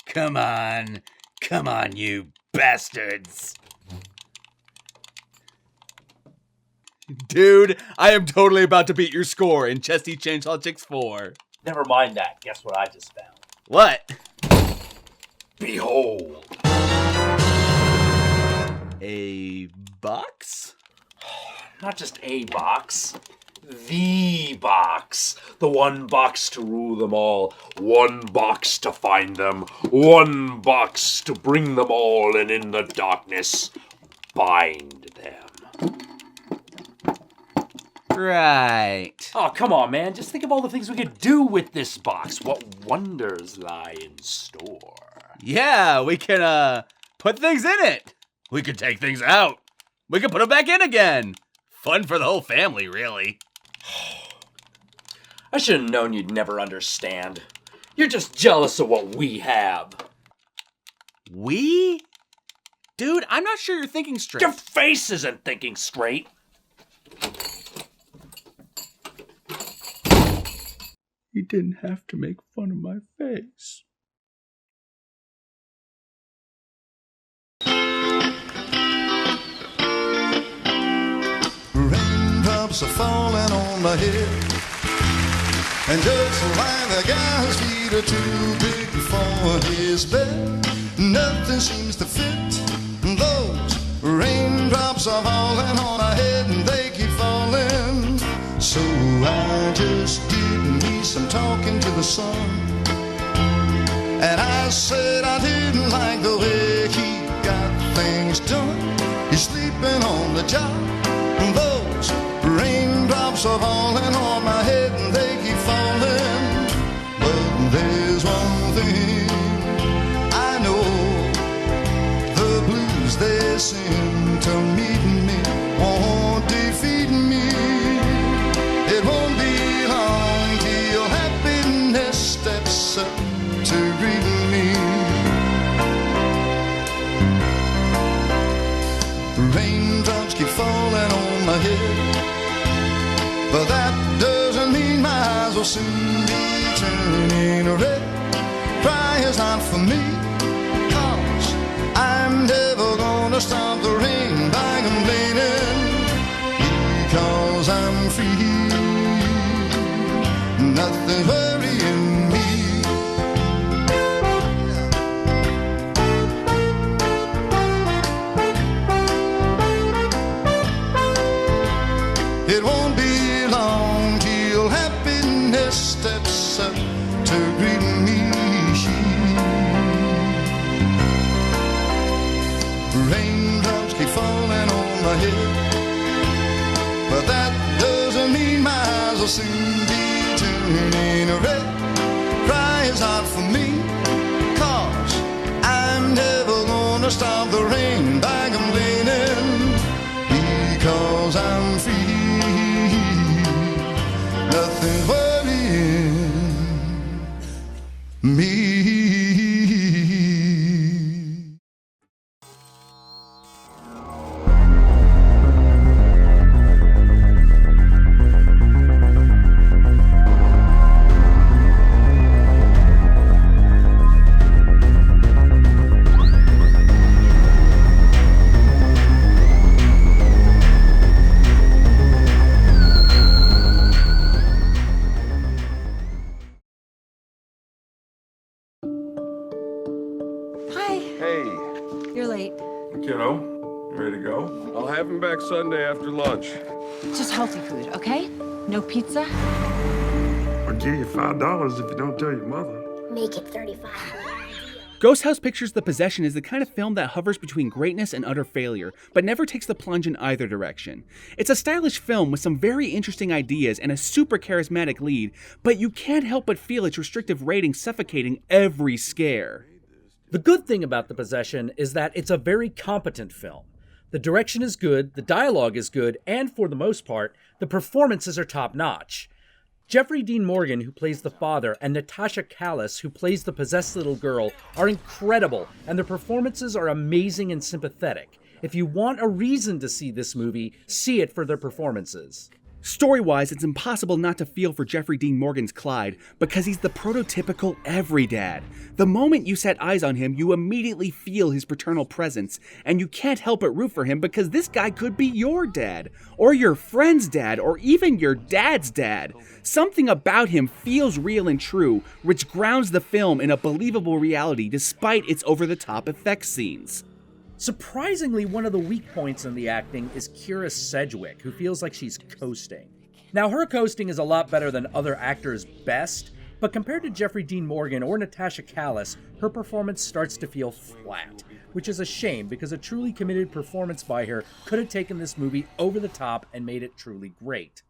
Come on. Come on, you bastards. Dude, I am totally about to beat your score in Chesty Chainsaw Chicks 4. Never mind that. Guess what I just found? What? Behold. A box? Not just a box. The box. The one box to rule them all. One box to find them. One box to bring them all, and in the darkness, bind them. Right. Oh, come on, man. Just think of all the things we could do with this box. What wonders lie in store. Yeah, we can, put things in it. We could take things out. We could put them back in again. Fun for the whole family, really. I should have known you'd never understand. You're just jealous of what we have. We? Dude, I'm not sure you're thinking straight. Your face isn't thinking straight. He didn't have to make fun of my face. Raindrops are falling on my head, and just like the guy's feet are too big for his bed, nothing seems to fit. Those raindrops are falling on my head, and they keep falling. So I just did me some talking to the sun, and I said I didn't like the way he got things done. He's sleeping on the job. Those raindrops are falling on my head, and they keep falling. But there's one thing I know, the blues they sing to meet me won't defeat me. It won't be long till happiness steps up to greet me. Raindrops keep falling on my head, but that doesn't mean my eyes will soon be turning red. Cry is not for me, 'cause I'm never gonna stop the rain by complaining, because I'm free. Nothing's worrying me. It won't be long till happiness steps up to greet me. Raindrops keep falling on my head, but that doesn't mean my eyes will soon be turning red. Cry is not for me, 'cause I'm never gonna stop the rain by complaining, because I'm free. Nothing's worrying me. I'll have him back Sunday after lunch. Just healthy food, okay? No pizza? I'll give you $5 if you don't tell your mother. Make it 35. Ghost House Pictures' The Possession is the kind of film that hovers between greatness and utter failure, but never takes the plunge in either direction. It's a stylish film with some very interesting ideas and a super charismatic lead, but you can't help but feel its restrictive rating suffocating every scare. The good thing about The Possession is that it's a very competent film. The direction is good, the dialogue is good, and for the most part, the performances are top-notch. Jeffrey Dean Morgan, who plays the father, and Natasha Callis, who plays the possessed little girl, are incredible, and their performances are amazing and sympathetic. If you want a reason to see this movie, see it for their performances. Story-wise, it's impossible not to feel for Jeffrey Dean Morgan's Clyde, because he's the prototypical every dad. The moment you set eyes on him, you immediately feel his paternal presence, and you can't help but root for him because this guy could be your dad, or your friend's dad, or even your dad's dad. Something about him feels real and true, which grounds the film in a believable reality despite its over-the-top effects scenes. Surprisingly, one of the weak points in the acting is Kira Sedgwick, who feels like she's coasting. Now, her coasting is a lot better than other actors' best, but compared to Jeffrey Dean Morgan or Natasha Callis, her performance starts to feel flat, which is a shame because a truly committed performance by her could have taken this movie over the top and made it truly great.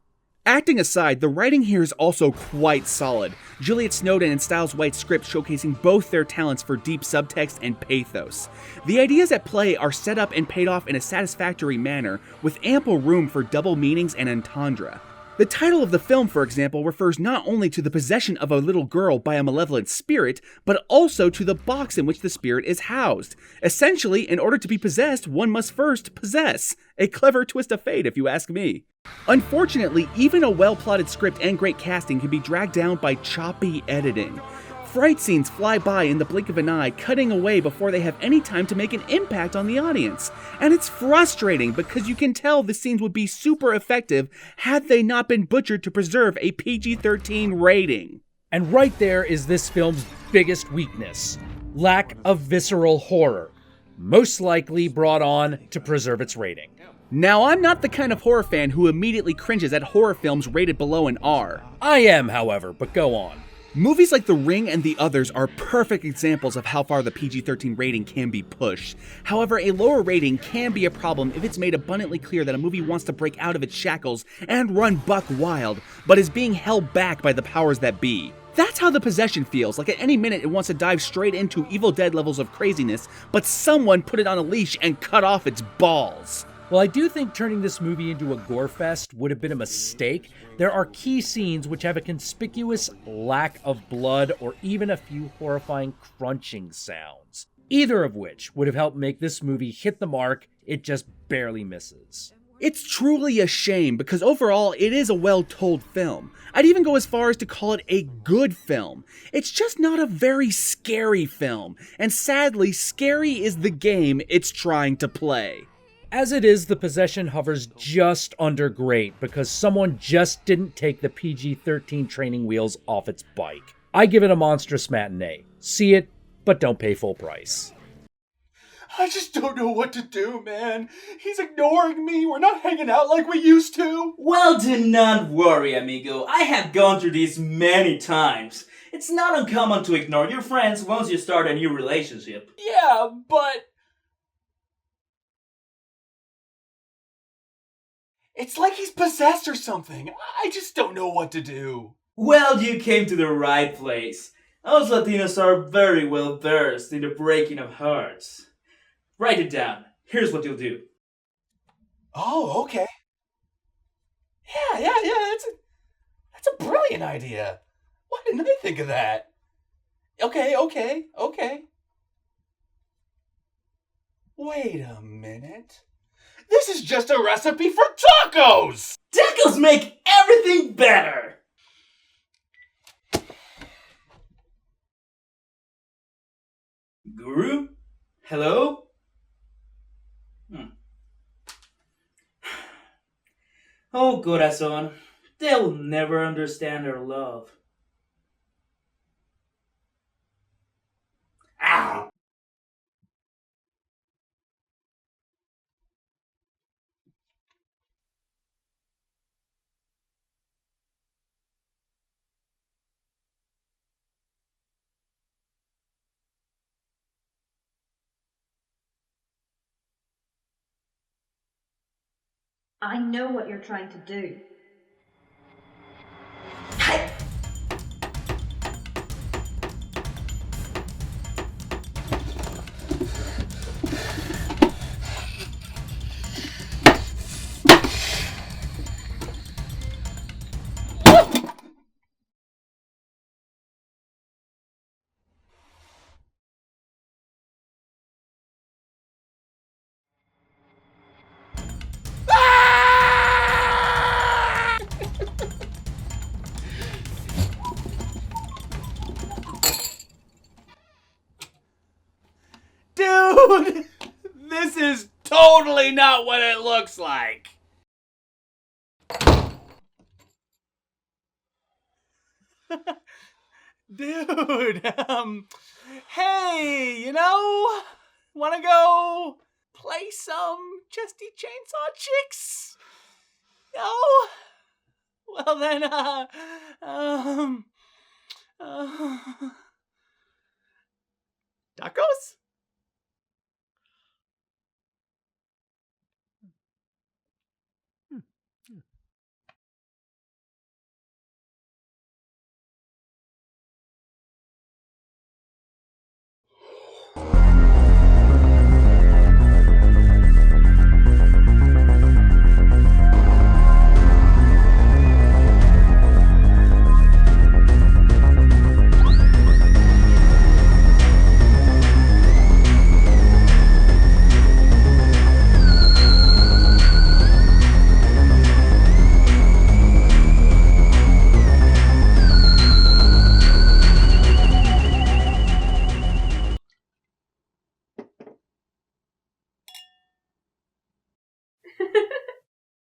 Acting aside, the writing here is also quite solid. Juliet Snowden and Styles White's script showcasing both their talents for deep subtext and pathos. The ideas at play are set up and paid off in a satisfactory manner, with ample room for double meanings and entendre. The title of the film, for example, refers not only to the possession of a little girl by a malevolent spirit, but also to the box in which the spirit is housed. Essentially, in order to be possessed, one must first possess. A clever twist of fate, if you ask me. Unfortunately, even a well-plotted script and great casting can be dragged down by choppy editing. Fright scenes fly by in the blink of an eye, cutting away before they have any time to make an impact on the audience. And it's frustrating because you can tell the scenes would be super effective had they not been butchered to preserve a PG-13 rating. And right there is this film's biggest weakness: lack of visceral horror, most likely brought on to preserve its rating. Now, I'm not the kind of horror fan who immediately cringes at horror films rated below an R. I am, however, but go on. Movies like The Ring and The Others are perfect examples of how far the PG-13 rating can be pushed. However, a lower rating can be a problem if it's made abundantly clear that a movie wants to break out of its shackles and run buck wild, but is being held back by the powers that be. That's how The Possession feels, like at any minute it wants to dive straight into Evil Dead levels of craziness, but someone put it on a leash and cut off its balls. While I do think turning this movie into a gore fest would have been a mistake, there are key scenes which have a conspicuous lack of blood or even a few horrifying crunching sounds, either of which would have helped make this movie hit the mark it just barely misses. It's truly a shame because overall it is a well-told film. I'd even go as far as to call it a good film. It's just not a very scary film, and sadly, scary is the game it's trying to play. As it is, The Possession hovers just under great because someone just didn't take the PG-13 training wheels off its bike. I give it a monstrous matinee. See it, but don't pay full price. I just don't know what to do, man. He's ignoring me. We're not hanging out like we used to. Well, do not worry, amigo. I have gone through this many times. It's not uncommon to ignore your friends once you start a new relationship. Yeah, but... it's like he's possessed or something. I just don't know what to do. Well, you came to the right place. Us Latinos are very well versed in the breaking of hearts. Write it down. Here's what you'll do. Oh, okay. Yeah, that's a brilliant idea. Why didn't I think of that? Okay. Wait a minute. This is just a recipe for tacos! Tacos make everything better! Guru? Hello? Oh, corazón, they'll never understand our love. Ow! I know what you're trying to do. Dude! This is totally not what it looks like. Dude, hey, wanna go play some Chesty Chainsaw Chicks? No? Well then,